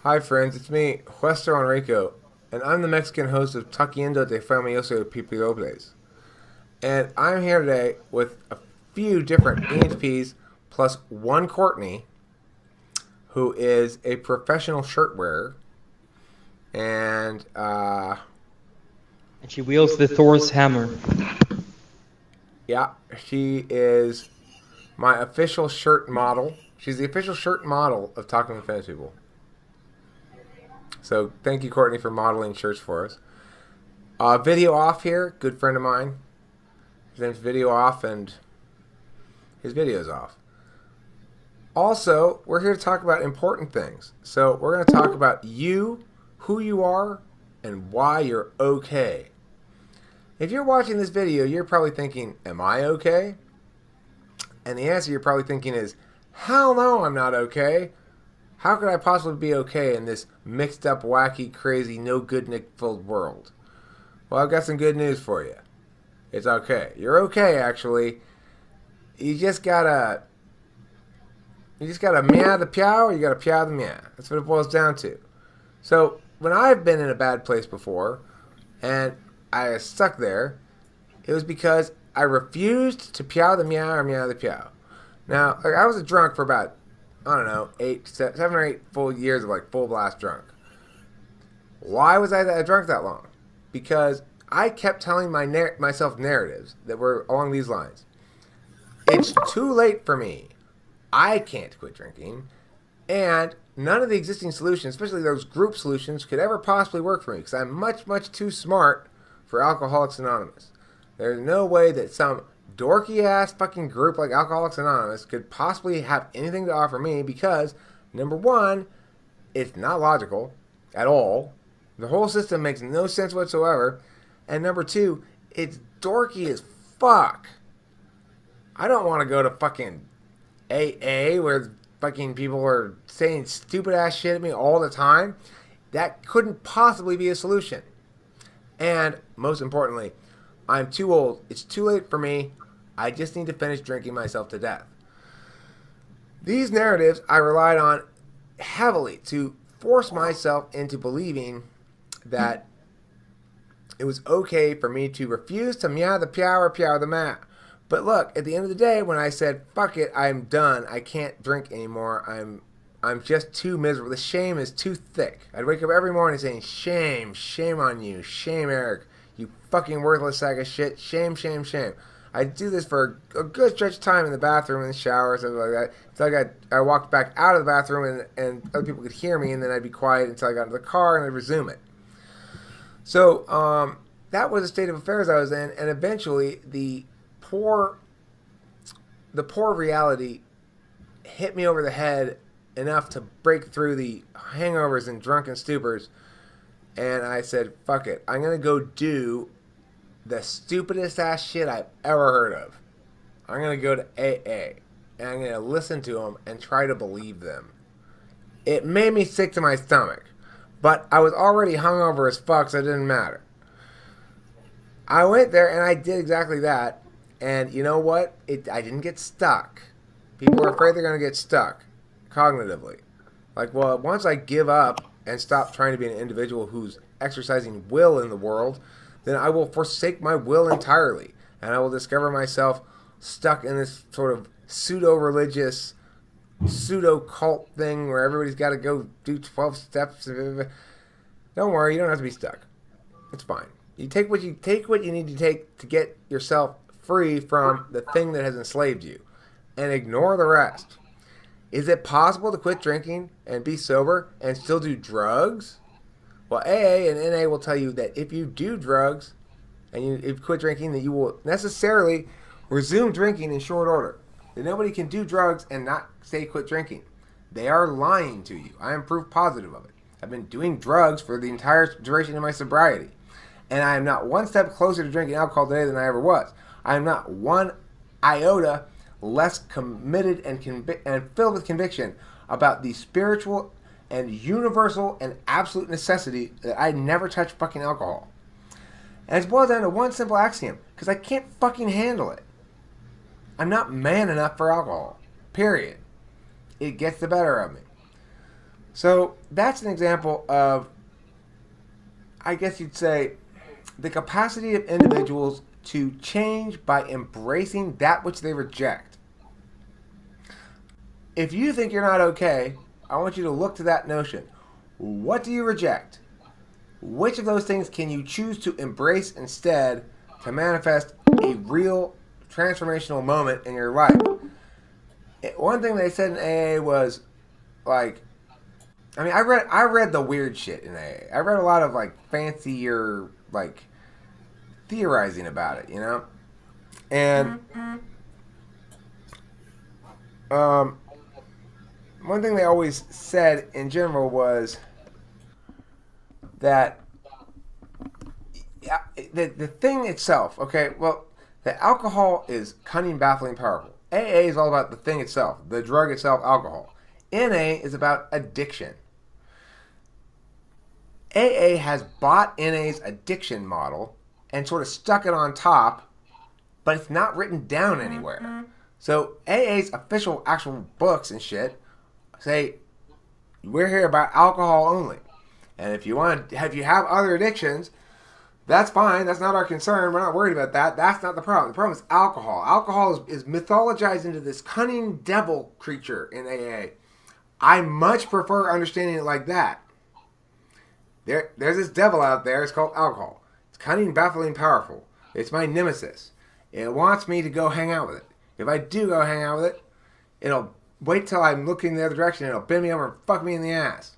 Hi friends, it's me, Huester Enrico, and I'm the Mexican host of Taquiendo de Famoso Pipirobles. And I'm here today with a few different ENTPs plus one Courtney, who is a professional shirt wearer. And, And she wields the Thor's hammer. yeah, she is my official shirt model. She's the official shirt model of Talking with Famous People. So thank you, Courtney, for modeling shirts for us. Video off here, good friend of mine. His name's Video Off, and his video's off. Also, we're here to talk about important things. So, we're going to talk about you, who you are, and why you're okay. If you're watching this video, you're probably thinking, am I okay? And the answer you're probably thinking is, hell no, I'm not okay. How could I possibly be okay in this mixed up, wacky, crazy, no good Nick filled world? Well, I've got some good news for you. It's okay. You're okay, actually. You just gotta meow the pyow, or you gotta pyow the meow. That's what it boils down to. So when I've been in a bad place before, and I was stuck there, it was because I refused to pyow the meow or meow the pyow. Now, like, I was a drunk for about, I don't know, 7 or 8 full years of like full blast drunk. Why was I drunk that long? Because I kept telling myself narratives that were along these lines. It's too late for me. I can't quit drinking, and none of the existing solutions, especially those group solutions, could ever possibly work for me because I'm much, much too smart for Alcoholics Anonymous. There's no way that some dorky ass fucking group like Alcoholics Anonymous could possibly have anything to offer me because, number one, it's not logical at all. The whole system makes no sense whatsoever. And number two, it's dorky as fuck. I don't want to go to fucking AA where fucking people are saying stupid ass shit at me all the time. That couldn't possibly be a solution. And most importantly, I'm too old. It's too late for me. I just need to finish drinking myself to death. These narratives I relied on heavily to force myself into believing that it was okay for me to refuse to meow the pyow or pyow the mat. But look, at the end of the day, when I said, fuck it, I'm done, I can't drink anymore, I'm just too miserable. The shame is too thick. I'd wake up every morning saying, shame, shame on you, shame, Eric, you fucking worthless sack of shit, shame, shame, shame. I'd do this for a good stretch of time in the bathroom, in the shower, something like that. Until I walked back out of the bathroom and other people could hear me, and then I'd be quiet until I got into the car and I'd resume it. So that was the state of affairs I was in, and eventually poor the poor reality hit me over the head enough to break through the hangovers and drunken stupors, and I said, fuck it, I'm gonna go do the stupidest ass shit I've ever heard of. I'm gonna go to AA and I'm gonna listen to them and try to believe them. It made me sick to my stomach, but I was already hungover as fuck, so it didn't matter. I went there and I did exactly that. And you know what? I didn't get stuck. People are afraid they're going to get stuck cognitively. Like, well, once I give up and stop trying to be an individual who's exercising will in the world, then I will forsake my will entirely. And I will discover myself stuck in this sort of pseudo-religious, pseudo-cult thing where everybody's got to go do 12 steps. Don't worry, you don't have to be stuck. It's fine. You take what you need to take to get yourself free from the thing that has enslaved you, and ignore the rest. Is it possible to quit drinking and be sober and still do drugs? Well, AA and NA will tell you that if you do drugs and you quit drinking, that you will necessarily resume drinking in short order. That nobody can do drugs and not say quit drinking. They are lying to you. I am proof positive of it. I've been doing drugs for the entire duration of my sobriety. And I am not one step closer to drinking alcohol today than I ever was. I am not one iota less committed and filled with conviction about the spiritual and universal and absolute necessity that I never touch fucking alcohol. And it's boiled down to one simple axiom, because I can't fucking handle it. I'm not man enough for alcohol. Period. It gets the better of me. So that's an example of, I guess you'd say, the capacity of individuals to change by embracing that which they reject. If you think you're not okay, I want you to look to that notion. What do you reject? Which of those things can you choose to embrace instead to manifest a real transformational moment in your life? One thing they said in AA was like, I mean, I read the weird shit in AA. I read a lot of like fancier like theorizing about it, you know? And um, one thing they always said in general was that the thing itself, okay, well, the alcohol is cunning, baffling, powerful. AA is all about the thing itself, the drug itself, alcohol. NA is about addiction. AA has bought NA's addiction model and sort of stuck it on top, but it's not written down anywhere. So AA's official actual books and shit say we're here about alcohol only. And if you have other addictions, that's fine. That's not our concern. We're not worried about that. That's not the problem. The problem is alcohol. Alcohol is mythologized into this cunning devil creature in AA. I much prefer understanding it like that. There's this devil out there. It's called alcohol. It's cunning, baffling, powerful. It's my nemesis. It wants me to go hang out with it. If I do go hang out with it, it'll wait till I'm looking the other direction. It'll bend me over and fuck me in the ass.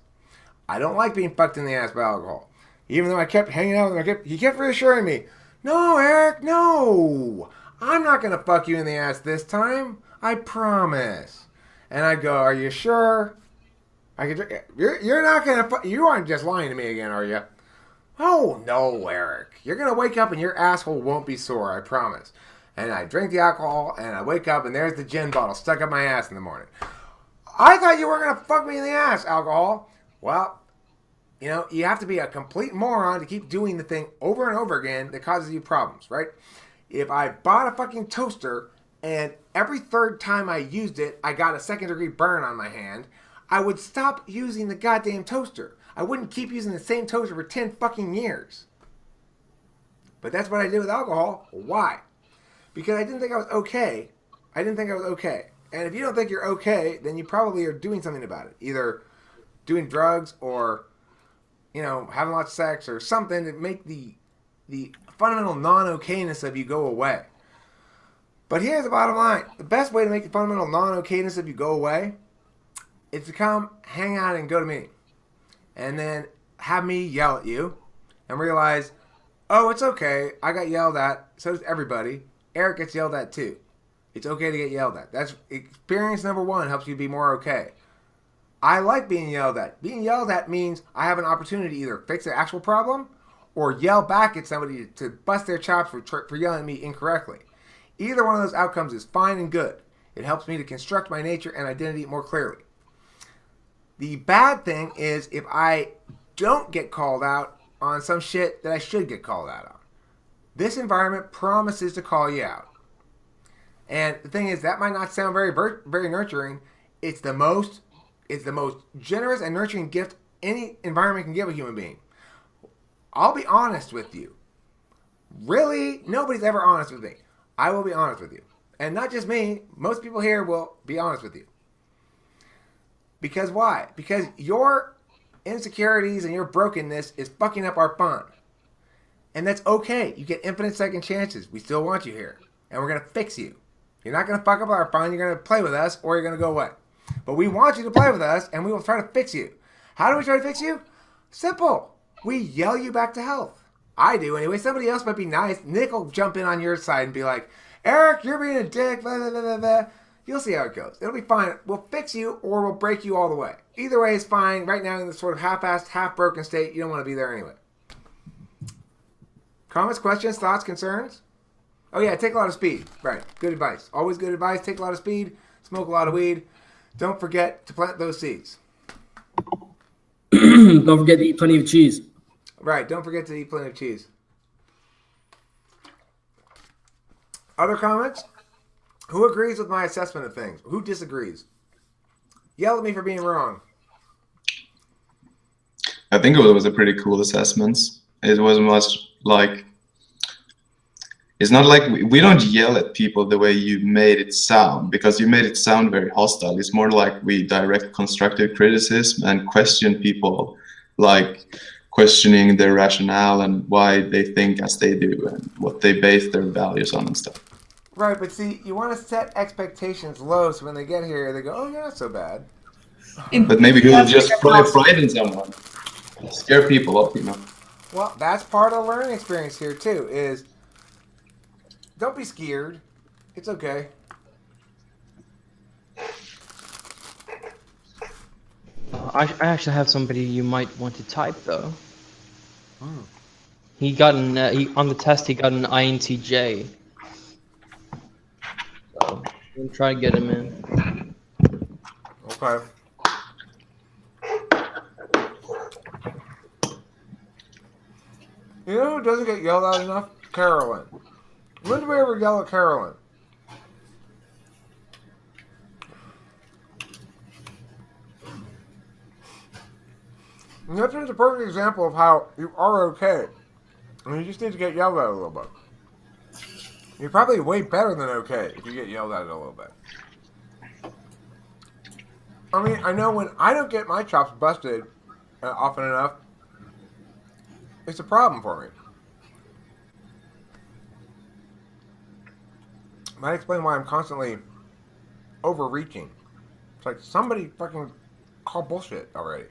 I don't like being fucked in the ass by alcohol. Even though I kept hanging out with him, he kept reassuring me, "No, Eric, no. I'm not going to fuck you in the ass this time. I promise." And I go, "Are you sure?" You're not going to you aren't just lying to me again, are you? "Oh, no, Eric. You're going to wake up and your asshole won't be sore, I promise." And I drink the alcohol and I wake up and there's the gin bottle stuck up my ass in the morning. "I thought you were going to fuck me in the ass, alcohol." Well, you know, you have to be a complete moron to keep doing the thing over and over again that causes you problems, right? If I bought a fucking toaster and every third time I used it, I got a second-degree burn on my hand, I would stop using the goddamn toaster. I wouldn't keep using the same toaster for 10 fucking years. But that's what I did with alcohol. Why? Because I didn't think I was okay. I didn't think I was okay. And if you don't think you're okay, then you probably are doing something about it. Either doing drugs or, you know, having lots of sex or something to make the fundamental non-okayness of you go away. But here's the bottom line. The best way to make the fundamental non-okayness of you go away is to come hang out and go to me. And then have me yell at you and realize, oh, it's okay. I got yelled at. So does everybody. Eric gets yelled at too. It's okay to get yelled at. That's experience number one. Helps you be more okay. I like being yelled at. Being yelled at means I have an opportunity to either fix the actual problem or yell back at somebody to bust their chops for yelling at me incorrectly. Either one of those outcomes is fine and good. It helps me to construct my nature and identity more clearly. The bad thing is if I don't get called out on some shit that I should get called out on. This environment promises to call you out. And the thing is, that might not sound very nurturing. It's the most generous and nurturing gift any environment can give a human being. I'll be honest with you. Really, nobody's ever honest with me. I will be honest with you. And not just me, most people here will be honest with you. Because why? Because your insecurities and your brokenness is fucking up our fun. And that's okay. You get infinite second chances. We still want you here. And we're going to fix you. You're not going to fuck up our fun. You're going to play with us or you're going to go away. But we want you to play with us and we will try to fix you. How do we try to fix you? Simple. We yell you back to health. I do anyway. Somebody else might be nice. Nick will jump in on your side and be like, "Eric, you're being a dick, blah, blah, blah, blah, blah." You'll see how it goes. It'll be fine. We'll fix you or we'll break you all the way. Either way is fine. Right now in this sort of half-assed, half-broken state, you don't want to be there anyway. Comments, questions, thoughts, concerns? Oh yeah, take a lot of speed. Right. Good advice. Always good advice. Take a lot of speed. Smoke a lot of weed. Don't forget to plant those seeds. Don't forget to eat plenty of cheese. Right. Don't forget to eat plenty of cheese. Other comments? Who agrees with my assessment of things? Who disagrees? Yell at me for being wrong. I think it was a pretty cool assessment. It was much like, it's not like we don't yell at people the way you made it sound, because you made it sound very hostile. It's more like we direct constructive criticism and question people, like questioning their rationale and why they think as they do and what they base their values on and stuff. Right, but see, you want to set expectations low so when they get here, they go, "Oh, you're not so bad." But maybe you'll just fly pride in someone, scare people up, you know. Well, that's part of the learning experience here too. Is don't be scared. It's okay. I actually have somebody you might want to type though. He got on the test. He got an INTJ. So we'll try to get him in. Okay. You know who doesn't get yelled at enough? Carolyn. When do we ever yell at Carolyn? And that's just a perfect example of how you are okay. And you just need to get yelled at a little bit. You're probably way better than okay if you get yelled at a little bit. I mean, I know when I don't get my chops busted often enough, it's a problem for me. Might explain why I'm constantly overreaching. It's like, somebody fucking call bullshit already.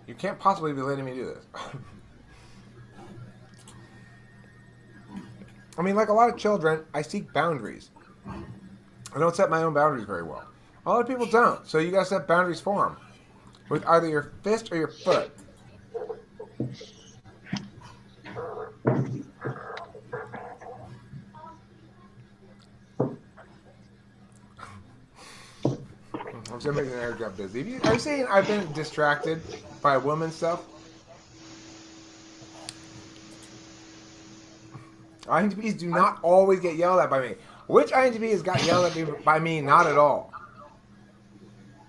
You can't possibly be letting me do this. I mean, like a lot of children, I seek boundaries. I don't set my own boundaries very well. A lot of people don't, so you gotta set boundaries for them. With either your fist or your foot. I'm still making an air job busy. Are you saying I've been distracted by women's stuff? INTPs do not always get yelled at by me. Which INTP has got yelled at by me? Not at all.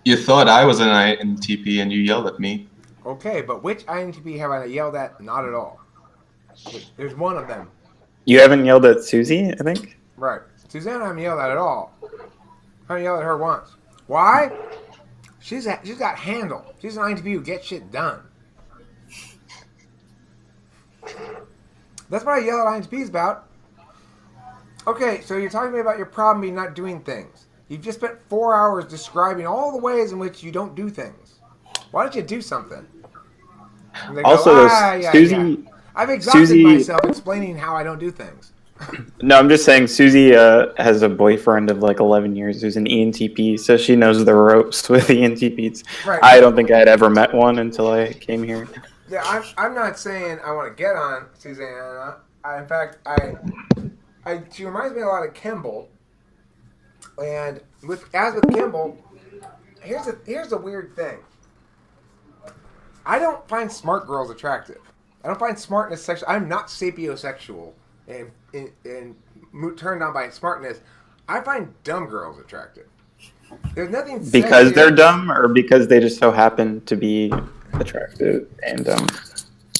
You thought I was an INTP and you yelled at me. Okay, but which INTP have I yelled at? Not at all. There's one of them. You haven't yelled at Susie, I think? Right. Suzanne I haven't yelled at all. I haven't yelled at her once. Why? She's got handle. She's an INTP who gets shit done. That's what I yell at INTPs about. Okay, so you're talking to me about your problem being not doing things. You've just spent 4 hours describing all the ways in which you don't do things. Why don't you do something? Also, Susie... Yeah. I've exhausted myself explaining how I don't do things. No, I'm just saying Susie has a boyfriend of like 11 years who's an ENTP, so she knows the ropes with ENTPs. Right. I don't think I'd ever met one until I came here. Yeah, I'm not saying I want to get on Susanna. In fact, she reminds me a lot of Kimball. And with Kimball, here's a weird thing. I don't find smart girls attractive. I don't find smartness sexual. I'm not sapiosexual and turned on by smartness. I find dumb girls attractive. There's nothing because they're dumb, or because they just so happen to be attractive and dumb.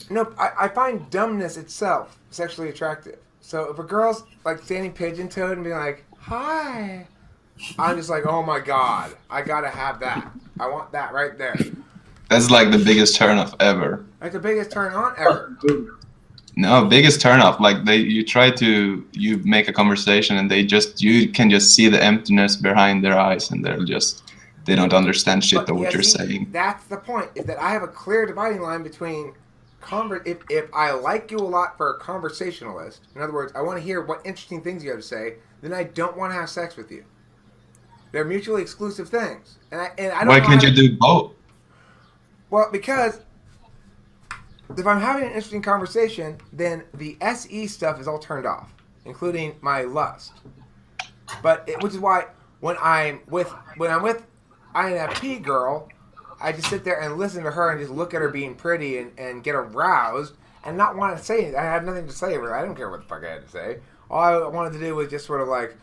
No, I find dumbness itself sexually attractive. So if a girl's like standing pigeon-toed and being like, "Hi," I'm just like, "Oh my god, I gotta have that. I want that right there." That's like the biggest turn-off ever. Like the biggest turn-on ever. No, biggest turn-off. Like you make a conversation and you can just see the emptiness behind their eyes, and they don't understand shit of what you're saying. That's the point. Is that I have a clear dividing line between if I like you a lot for a conversationalist, in other words, I want to hear what interesting things you have to say, then I don't want to have sex with you. They're mutually exclusive things, and I don't. Why can't you do both? Well, because if I'm having an interesting conversation, then the SE stuff is all turned off, including my lust. Which is why when I'm with INFP girl, I just sit there and listen to her and just look at her being pretty and get aroused and not want to say anything. I have nothing to say really. I don't care what the fuck I had to say. All I wanted to do was just sort of like,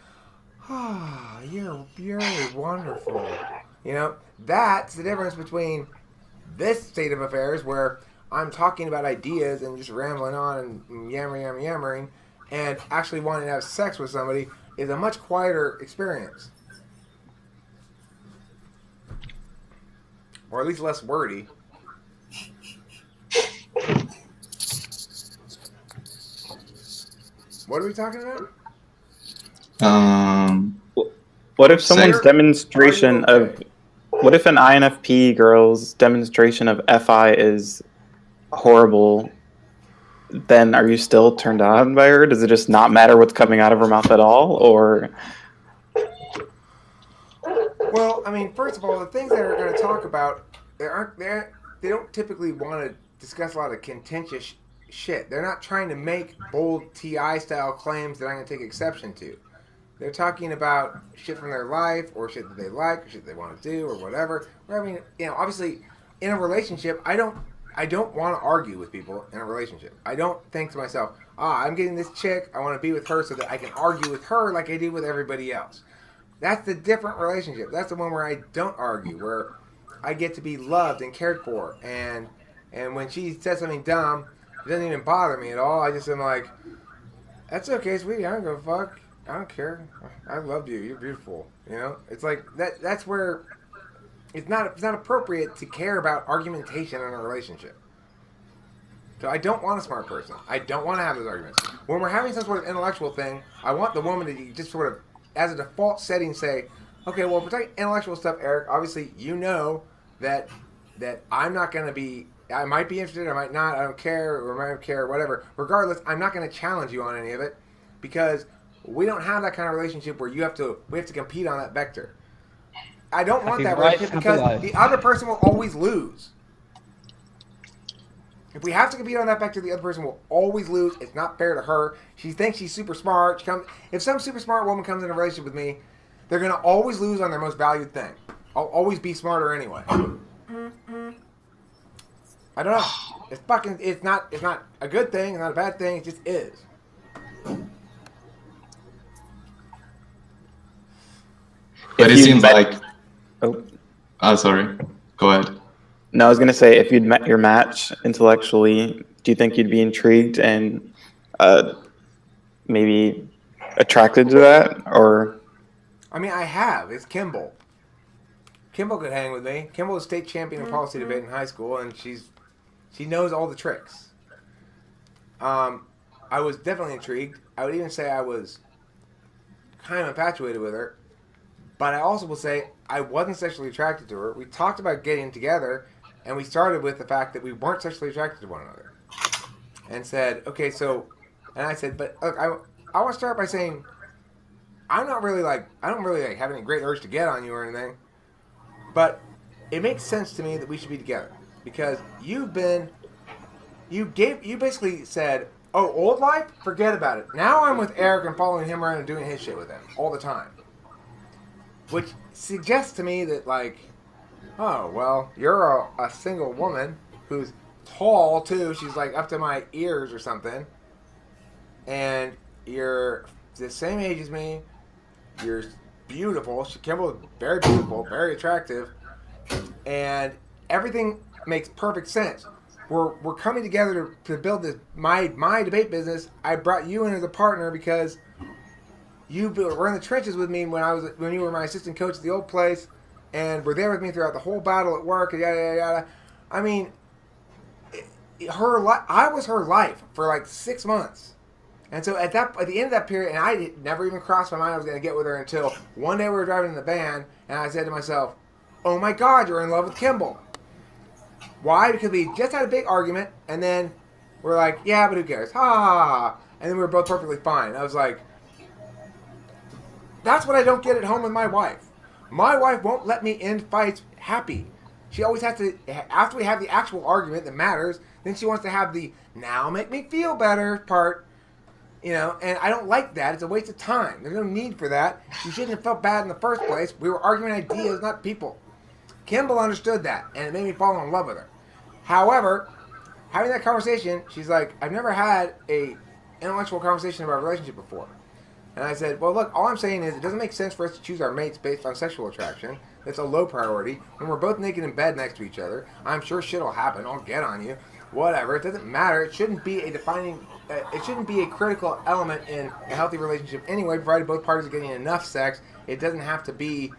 "Ah, you're wonderful." You know, that's the difference between this state of affairs where I'm talking about ideas and just rambling on and yammering, and actually wanting to have sex with somebody is a much quieter experience. Or at least less wordy. What are we talking about? What if someone's demonstration of... What if an INFP girl's demonstration of FI is horrible? Then are you still turned on by her? Does it just not matter what's coming out of her mouth at all? Or... Well, I mean, first of all, the things that they're going to talk about, they don't typically want to discuss a lot of contentious shit. They're not trying to make bold TI style claims that I'm going to take exception to. They're talking about shit from their life, or shit that they like, or shit they want to do, or whatever. I mean, obviously, in a relationship, I don't want to argue with people in a relationship. I don't think to myself, I'm getting this chick, I want to be with her so that I can argue with her like I do with everybody else. That's the different relationship. That's the one where I don't argue, where I get to be loved and cared for. And when she says something dumb, it doesn't even bother me at all. I just am like, that's okay, sweetie. I don't give a fuck. I don't care. I love you. You're beautiful. It's like that. That's where it's not appropriate to care about argumentation in a relationship. So I don't want a smart person. I don't want to have those arguments. When we're having some sort of intellectual thing, I want the woman to just sort of, as a default setting, say, okay, well, if we're talking intellectual stuff, Eric, obviously you know that I'm not going to be, I might be interested, I might not, I don't care, or I might care, whatever. Regardless, I'm not going to challenge you on any of it, because we don't have that kind of relationship where we have to compete on that vector. I don't want that relationship because the other person will always lose. If we have to compete on that vector, the other person will always lose. It's not fair to her. She thinks she's super smart. If some super smart woman comes in a relationship with me, they're going to always lose on their most valued thing. I'll always be smarter anyway. I don't know. It's not a good thing. It's not a bad thing. It just is. But it seems like... Oh, sorry. Go ahead. No, I was going to say, if you'd met your match intellectually, do you think you'd be intrigued and maybe attracted to that? Or... I mean, I have. It's Kimball. Kimball could hang with me. Kimball was state champion in policy debate in high school, and she knows all the tricks. I was definitely intrigued. I would even say I was kind of infatuated with her. But I also will say I wasn't sexually attracted to her. We talked about getting together, and we started with the fact that we weren't sexually attracted to one another. And said, okay, so... And I said, but look, I want to start by saying... I don't really have any great urge to get on you or anything, but it makes sense to me that we should be together because you basically said, oh, old life, forget about it. Now I'm with Eric and following him around and doing his shit with him all the time, which suggests to me that like, oh well, you're a single woman who's tall too. She's like up to my ears or something, and you're the same age as me. You're beautiful. Kimball is very beautiful, very attractive, and everything makes perfect sense. We're coming together to build this my debate business. I brought you in as a partner because you were in the trenches with me when you were my assistant coach at the old place, and were there with me throughout the whole battle at work. And yada yada yada. I mean, I was her life for like 6 months. And so at the end of that period, and I never even crossed my mind I was going to get with her until one day we were driving in the van, and I said to myself, oh my God, you're in love with Kimball. Why? Because we just had a big argument, and then we're like, yeah, but who cares? Ha ha ha. And then we were both perfectly fine. I was like, that's what I don't get at home with my wife. My wife won't let me end fights happy. She always has to, after we have the actual argument that matters, then she wants to have the now make me feel better part. And I don't like that. It's a waste of time. There's no need for that. You shouldn't have felt bad in the first place. We were arguing ideas, not people. Kimball understood that, and it made me fall in love with her. However, having that conversation, she's like, I've never had a intellectual conversation about a relationship before. And I said, well, look, all I'm saying is it doesn't make sense for us to choose our mates based on sexual attraction. That's a low priority. When we're both naked in bed next to each other, I'm sure shit will happen. I'll get on you. Whatever. It doesn't matter. It shouldn't be a defining. It shouldn't be a critical element in a healthy relationship anyway. Provided both parties are getting enough sex, it doesn't have to be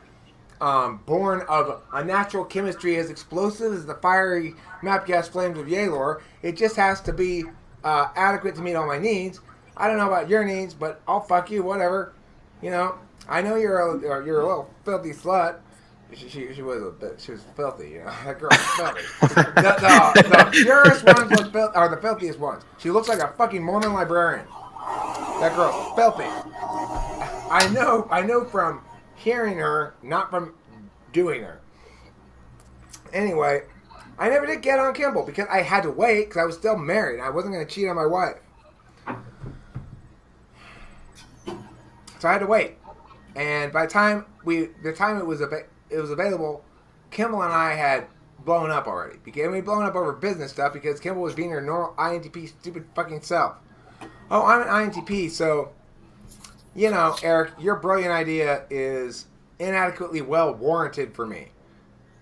born of a natural chemistry as explosive as the fiery map gas flames of Yalor. It just has to be adequate to meet all my needs. I don't know about your needs, but I'll fuck you. Whatever. You know. I know you're a little filthy slut. She was a bit. She was filthy, you know. That girl was filthy. The purest ones are the filthiest ones. She looks like a fucking Mormon librarian. That girl's filthy. I know from hearing her, not from doing her. Anyway, I never did get on Kimball because I had to wait because I was still married. And I wasn't going to cheat on my wife, so I had to wait. And by the time it was available, Kimball and I had blown up already. Because we blown up over business stuff because Kimball was being her normal INTP stupid fucking self. Oh, I'm an INTP, so you know, Eric, your brilliant idea is inadequately well warranted for me.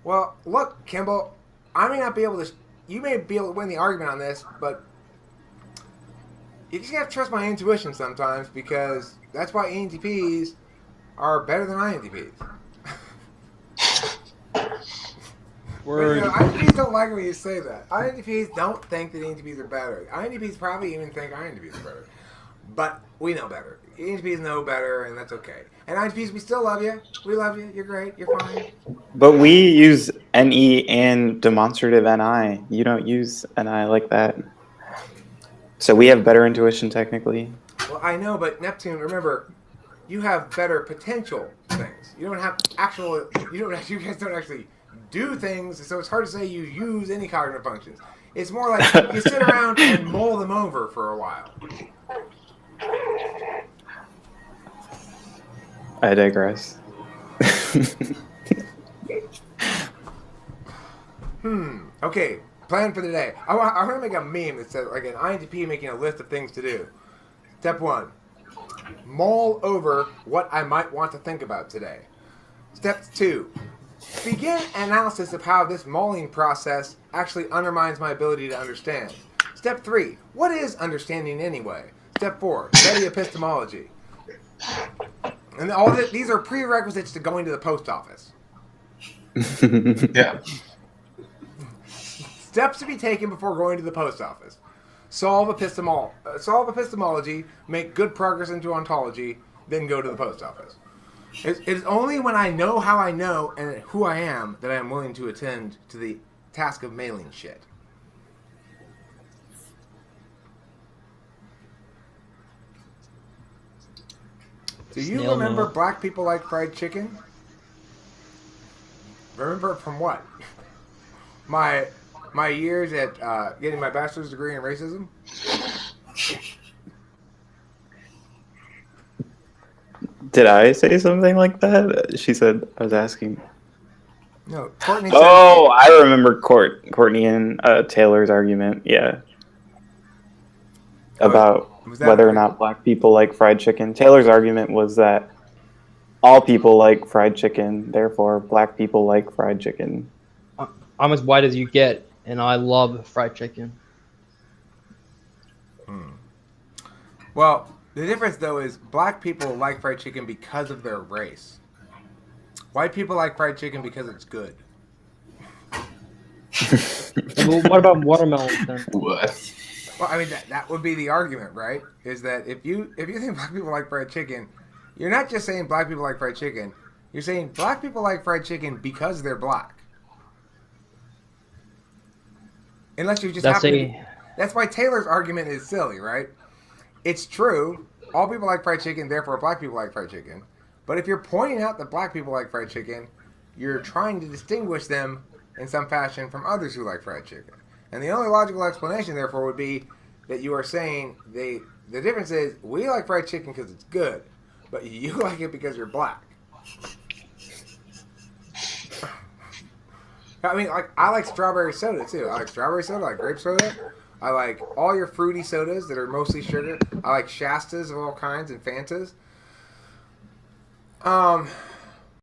Well, look, Kimball, I may not be able to. You may be able to win the argument on this, but you just have to trust my intuition sometimes because that's why INTPs are better than INTPs. Word. But, you know, INTPs don't like when you say that. INTPs don't think that INTPs are better. INTPs probably even think INTPs are better. But we know better. INTPs know better, and that's okay. And INTPs, we still love you. We love you. You're great. You're fine. But we use NE and demonstrative NI. You don't use NI like that. So we have better intuition technically. Well, I know, but Neptune, remember, you have better potential things. You don't have actual. You guys don't actually do things, so it's hard to say you use any cognitive functions. It's more like you sit around and mull them over for a while. I digress. Okay, plan for the day. I want to make a meme that says, like, an INTP making a list of things to do. Step 1. Mull over what I might want to think about today. Step 2. Begin analysis of how this mulling process actually undermines my ability to understand. Step 3. What is understanding anyway? Step 4. Study epistemology. And all these are prerequisites to going to the post office. Yeah. Steps to be taken before going to the post office. Solve epistemology, make good progress into ontology, then go to the post office. It is only when I know how I know and who I am that I am willing to attend to the task of mailing shit. Do you Snail remember mail. black people like fried chicken? Remember from what? My years at getting my bachelor's degree in racism? Did I say something like that? She said I was asking. No, Courtney said... Oh, I remember Courtney and Taylor's argument. Yeah. About was that whether or right? not black people like fried chicken. Taylor's argument was that all people like fried chicken, therefore black people like fried chicken. I'm as white as you get, and I love fried chicken. Well, the difference, though, is black people like fried chicken because of their race. White people like fried chicken because it's good. Well, what about watermelons then? What? Well, I mean, that would be the argument, right? Is that if you think black people like fried chicken, you're not just saying black people like fried chicken. You're saying black people like fried chicken because they're black. Unless you just that's why Taylor's argument is silly, right? It's true. All people like fried chicken, therefore black people like fried chicken. But if you're pointing out that black people like fried chicken, you're trying to distinguish them in some fashion from others who like fried chicken. And the only logical explanation, therefore, would be that you are saying the difference is we like fried chicken because it's good, but you like it because you're black. I mean, like, I like strawberry soda, too. I like strawberry soda, I like grape soda. I like all your fruity sodas that are mostly sugar. I like Shastas of all kinds and Fantas.